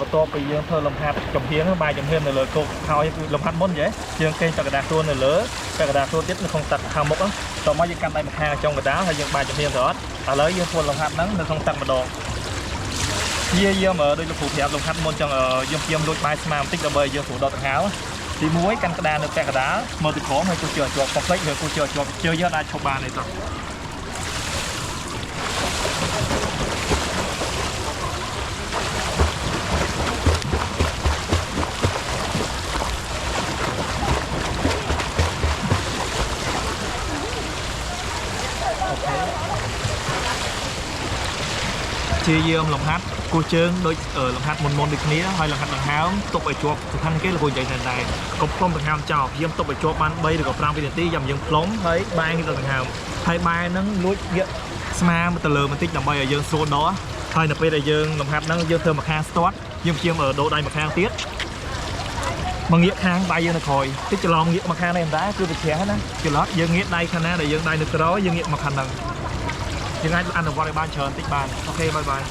បន្ទាប់ពីយើងធ្វើលំហាត់ចំហៀងបាយចំហៀងនៅលើគោកហើយលំហាត់មុនយេយើងកេងទឹកកដាខ្លួននៅលើទឹកកដាខ្លួនទៀតនៅក្នុងទឹកខាងមុខតោះមកយើងកាន់ដៃម្ខាងចុងកដាហើយយើងបាយចំហៀងទៅអត់ឥឡូវយើងធ្វើលំហាត់ហ្នឹងនៅក្នុងទឹកម្ដងព្យាយាមដូចលោកគ្រូប្រាប់លំហាត់មុនចឹងយើងលួចបាយស្មាបន្តិចដើម្បីយើងស្រួលដកដង្ហើមទី1កាន់ក្តារនៅពាក់កដាលមកទៅក្រោមហើយគូជឿជាប់កុំភ្លេចឬគូជឿជាប់ជឿយើងអាចឈប់បានទេតោះជាយើងលំហាត់គោះជើងដូចលំហាត់មុនដូចគ្នាហើយលំហាត់ដង្ហើមទុកឲ្យជាប់សំខាន់គេលោកគ្រូនិយាយថាដែរកុំផ្លុំដង្ហើមចោលយើងទុកឲ្យជាប់បាន3ឬក៏5វិនាទីយ៉ាងយើងផ្លុំហើយបែរទៅដង្ហើមហើយបែរហ្នឹងលួចងាកស្មាទៅលើបន្តិចដើម្បីឲ្យយើងស្រួលដកហើយនៅពេលដែលយើងលំហាត់ហ្នឹងយើងធ្វើម្ខាងស្ទាត់យើងព្យាយាមដូរដៃម្ខាងទៀតមកងាកខាងដៃយើងនៅក្រោយតិចច្រឡំងាកមកខាងនេះមិនដែរគឺវាជ្រះណាច្រឡំយើងងាកដៃខាងណាដែលយើងដៃនៅក្រោយយើងងាកមកខាងហ្នឹងយើងអាចអនុវត្តឲ្យបានច្រើនតិចបានអូខេបាយបាយ